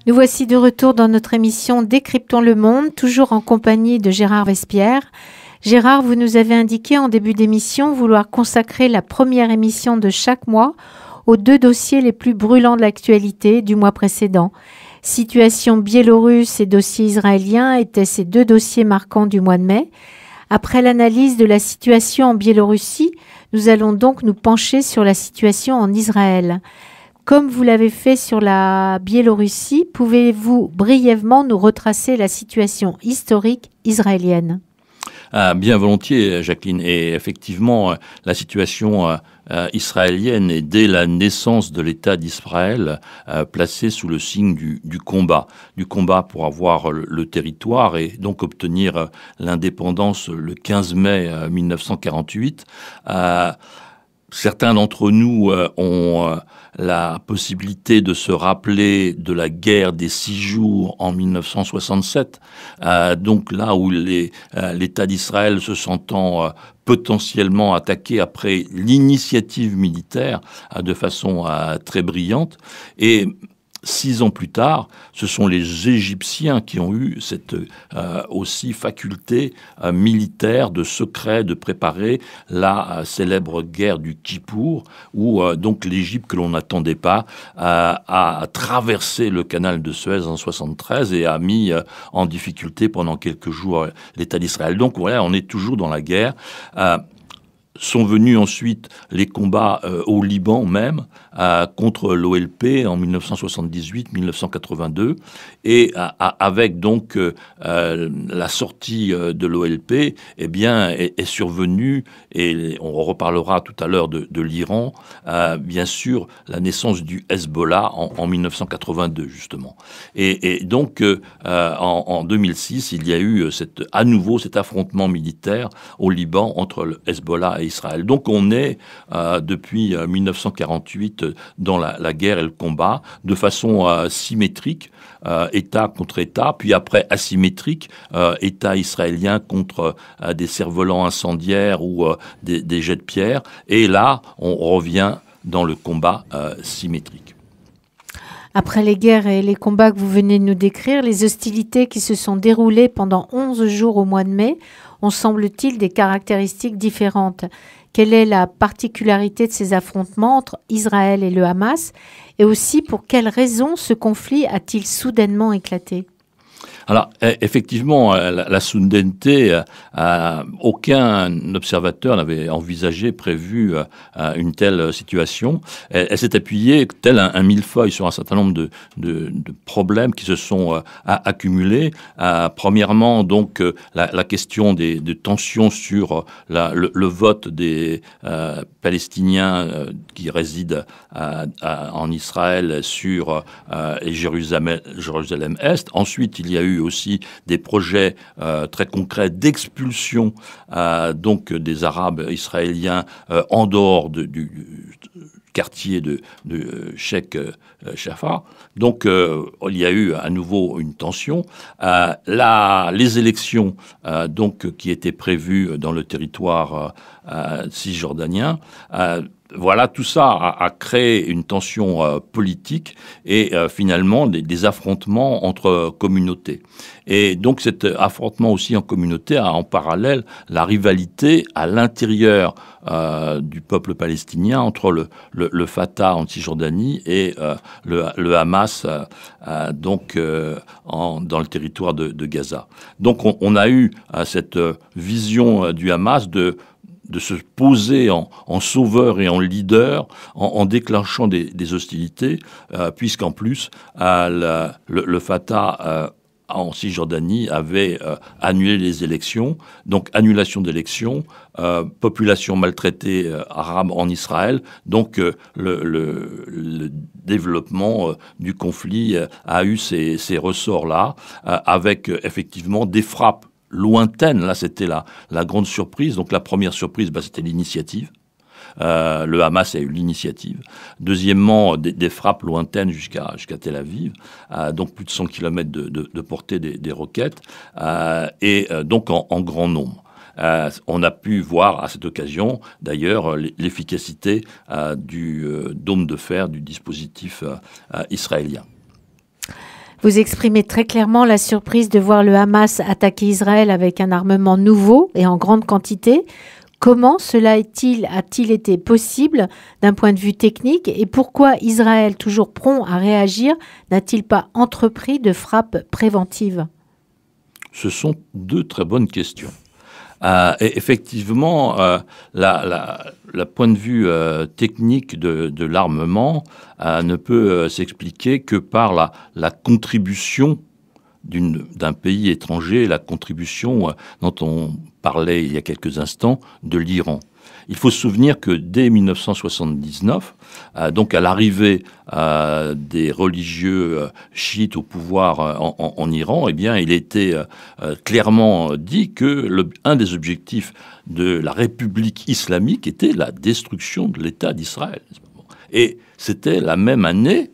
Nous voici de retour dans notre émission Décryptons le monde, toujours en compagnie de Gérard Vespierre. Gérard, vous nous avez indiqué en début d'émission vouloir consacrer la première émission de chaque mois aux 2 dossiers les plus brûlants de l'actualité du mois précédent. Situation biélorusse et dossier israélien étaient ces 2 dossiers marquants du mois de mai. Après l'analyse de la situation en Biélorussie, nous allons donc nous pencher sur la situation en Israël. Comme vous l'avez fait sur la Biélorussie, pouvez-vous brièvement nous retracer la situation historique israélienne ? Bien volontiers, Jacqueline. Et effectivement, la situation israélienne est, dès la naissance de l'État d'Israël, placée sous le signe du combat. Du combat pour avoir le territoire et donc obtenir l'indépendance le 15 mai 1948. Certains d'entre nous ont la possibilité de se rappeler de la guerre des 6 jours en 1967, donc là où l'État d'Israël se sentant potentiellement attaqué après l'initiative militaire de façon très brillante. Et 6 ans plus tard, ce sont les Égyptiens qui ont eu cette aussi faculté militaire de secret de préparer la célèbre guerre du Kippour, où donc l'Égypte, que l'on n'attendait pas, a traversé le canal de Suez en 73 et a mis en difficulté pendant quelques jours l'État d'Israël. Donc voilà, on est toujours dans la guerre. Sont venus ensuite les combats au Liban même, contre l'OLP en 1978-1982, et avec donc la sortie de l'OLP, eh bien, est survenue, et on reparlera tout à l'heure de l'Iran, bien sûr, la naissance du Hezbollah en 1982, justement. Et donc, en 2006, il y a eu à nouveau cet affrontement militaire au Liban entre le Hezbollah et Israël. Donc on est depuis 1948 dans la guerre et le combat de façon symétrique, État contre État, puis après asymétrique, État israélien contre des cerfs-volants incendiaires ou des jets de pierre. Et là, on revient dans le combat symétrique. Après les guerres et les combats que vous venez de nous décrire, les hostilités qui se sont déroulées pendant 11 jours au mois de mai ont, semble-t-il, des caractéristiques différentes. Quelle est la particularité de ces affrontements entre Israël et le Hamas? Et aussi, pour quelles raisons ce conflit a-t-il soudainement éclaté? Alors, effectivement, la soudaineté, aucun observateur n'avait envisagé, prévu une telle situation. Elle s'est appuyée, tel un millefeuille, sur un certain nombre de problèmes qui se sont accumulés. Premièrement, donc, la question de tensions sur le vote des Palestiniens qui résident en Israël sur Jérusalem-Est. Ensuite, il y a eu aussi des projets très concrets d'expulsion donc des Arabes israéliens en dehors du quartier de Sheikh Jarrah. Donc il y a eu à nouveau une tension. Les élections donc qui étaient prévues dans le territoire cisjordanien, voilà, tout ça a créé une tension politique et finalement des affrontements entre communautés. Et donc cet affrontement aussi en communauté a en parallèle la rivalité à l'intérieur du peuple palestinien entre le Fatah en Cisjordanie et le Hamas donc dans le territoire de Gaza. Donc on a eu cette vision du Hamas de se poser en sauveur et en leader en déclenchant des hostilités, puisqu'en plus, le Fatah en Cisjordanie avait annulé les élections. Donc, annulation d'élections, population maltraitée arabe en Israël. Donc, le développement du conflit a eu ces ressorts-là, avec effectivement des frappes lointaine. Là, c'était la grande surprise. Donc, la première surprise, c'était l'initiative. Le Hamas a eu l'initiative. Deuxièmement, des frappes lointaines jusqu'à Tel Aviv, donc plus de 100 km de portée des roquettes, et donc en grand nombre. On a pu voir à cette occasion, d'ailleurs, l'efficacité du dôme de fer du dispositif israélien. Vous exprimez très clairement la surprise de voir le Hamas attaquer Israël avec un armement nouveau et en grande quantité. Comment cela a-t-il été possible d'un point de vue technique et pourquoi Israël, toujours prompt à réagir, n'a-t-il pas entrepris de frappes préventives? Ce sont deux très bonnes questions. Et effectivement, la point de vue technique de l'armement ne peut s'expliquer que par la contribution d'un pays étranger, la contribution dont on parlait il y a quelques instants de l'Iran. Il faut se souvenir que dès 1979, donc à l'arrivée des religieux chiites au pouvoir en Iran, eh bien, il était clairement dit que un des objectifs de la République islamique était la destruction de l'État d'Israël. Et c'était la même année,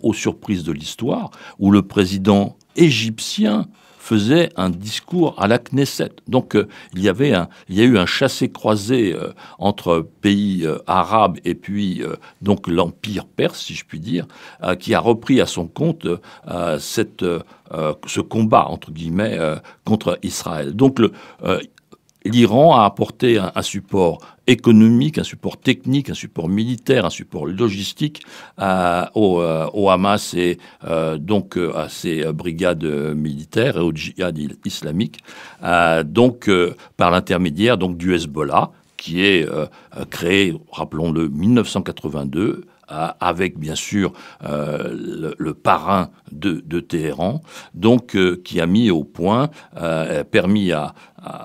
aux surprises de l'histoire, où le président égyptien faisait un discours à la Knesset. Donc il y a eu un chassé-croisé entre pays arabes et puis donc l'empire perse, si je puis dire, qui a repris à son compte ce combat entre guillemets contre Israël. Donc l'Iran a apporté un support économique, un support technique, un support militaire, un support logistique au Hamas et donc à ses brigades militaires et au djihad islamique, donc par l'intermédiaire donc du Hezbollah, qui est créé, rappelons-le, 1982, avec bien sûr le parrain de Téhéran, donc qui a mis au point, permis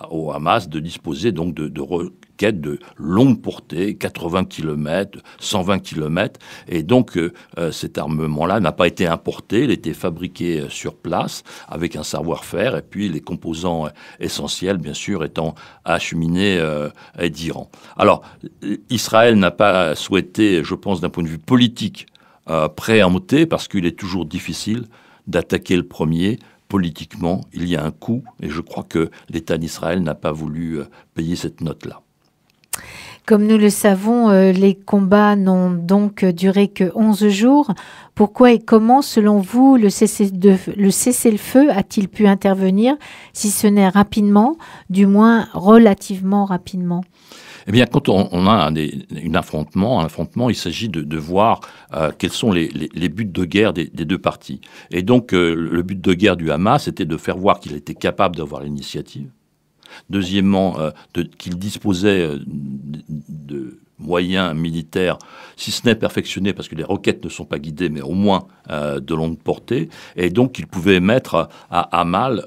au Hamas de disposer donc de roquettes de longue portée, 80 km, 120 km, et donc cet armement-là n'a pas été importé, il était fabriqué sur place avec un savoir-faire, et puis les composants essentiels, bien sûr, étant acheminés d'Iran. Alors, Israël n'a pas souhaité, je pense, d'un point de vue politique, préempter, parce qu'il est toujours difficile d'attaquer le premier. Politiquement, il y a un coût, et je crois que l'État d'Israël n'a pas voulu payer cette note-là. Comme nous le savons, les combats n'ont donc duré que 11 jours. Pourquoi et comment, selon vous, le cessez-le-feu a-t-il pu intervenir, si ce n'est rapidement, du moins relativement rapidement? Eh bien, quand on a un affrontement, il s'agit de voir quels sont les buts de guerre des deux parties. Et donc, le but de guerre du Hamas, c'était de faire voir qu'il était capable d'avoir l'initiative. Deuxièmement, qu'il disposait de moyens militaires, si ce n'est perfectionnés, parce que les roquettes ne sont pas guidées, mais au moins de longue portée. Et donc, il pouvait mettre à mal,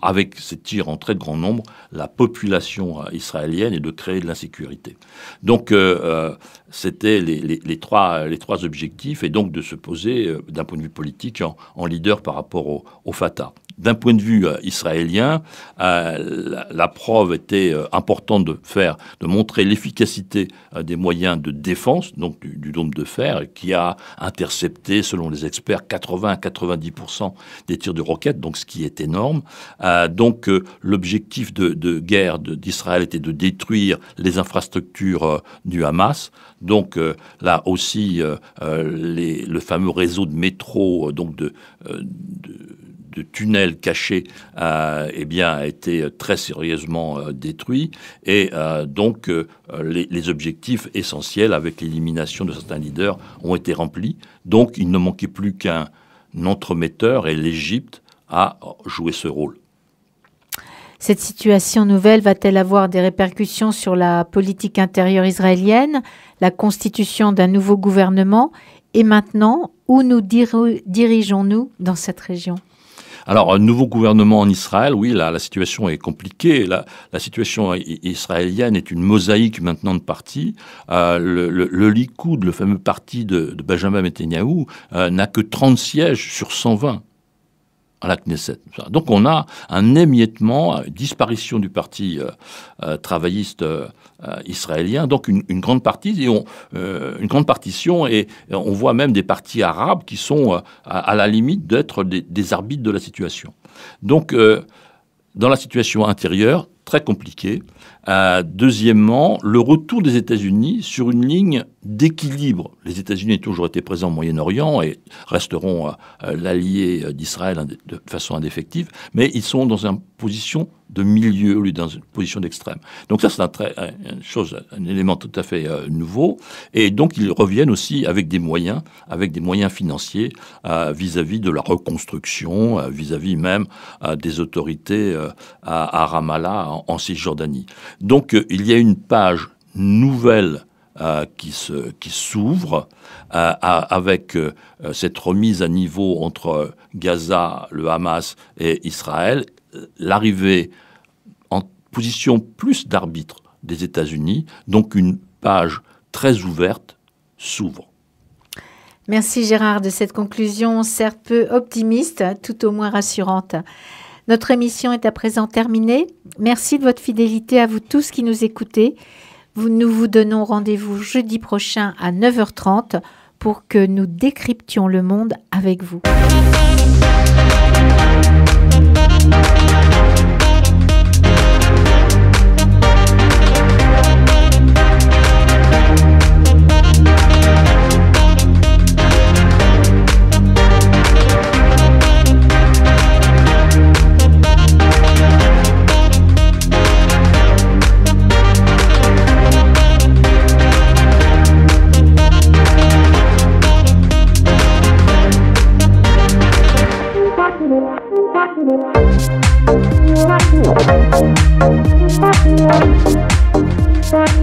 avec ces tirs en très grand nombre, la population israélienne et de créer de l'insécurité. Donc, c'était les trois objectifs, et donc de se poser, d'un point de vue politique, en leader par rapport au Fatah. D'un point de vue israélien, la preuve était importante de montrer l'efficacité des moyens de défense, donc du dôme de fer, qui a intercepté, selon les experts, 80 à 90% des tirs de roquettes, donc ce qui est énorme. Donc l'objectif de guerre d'Israël était de détruire les infrastructures du Hamas. Donc là aussi, le fameux réseau de métro, donc de tunnels cachés, eh bien, a été très sérieusement détruit. Et donc, les objectifs essentiels, avec l'élimination de certains leaders, ont été remplis. Donc, il ne manquait plus qu'un entremetteur, et l'Égypte a joué ce rôle. Cette situation nouvelle va-t-elle avoir des répercussions sur la politique intérieure israélienne, la constitution d'un nouveau gouvernement? Et maintenant, où nous dirigeons-nous dans cette région? Alors, un nouveau gouvernement en Israël, oui, la situation est compliquée. La situation israélienne est une mosaïque maintenant de partis. Le Likoud, le fameux parti de Benjamin Netanyahou, n'a que 30 sièges sur 120 à la Knesset. Donc on a un émiettement, une disparition du parti travailliste israélien, donc une grande partie, une grande partition, et on voit même des partis arabes qui sont à la limite d'être des arbitres de la situation. Donc dans la situation intérieure, très compliquée. Deuxièmement, le retour des États-Unis sur une ligne d'équilibre. Les États-Unis ont toujours été présents au Moyen-Orient et resteront l'allié d'Israël de façon indéfectible, mais ils sont dans une position de milieu au lieu dans une position d'extrême. Donc ça, c'est un élément tout à fait nouveau. Et donc, ils reviennent aussi avec des moyens financiers vis-à-vis de la reconstruction, vis-à-vis même des autorités à Ramallah, en Cisjordanie. Donc, il y a une page nouvelle qui s'ouvre avec cette remise à niveau entre Gaza, le Hamas et Israël, l'arrivée en position plus d'arbitre des États-Unis, donc une page très ouverte s'ouvre. Merci Gérard de cette conclusion, certes peu optimiste, tout au moins rassurante. Notre émission est à présent terminée. Merci de votre fidélité à vous tous qui nous écoutez. Nous vous donnons rendez-vous jeudi prochain à 9h30 pour que nous décryptions le monde avec vous. Thank you.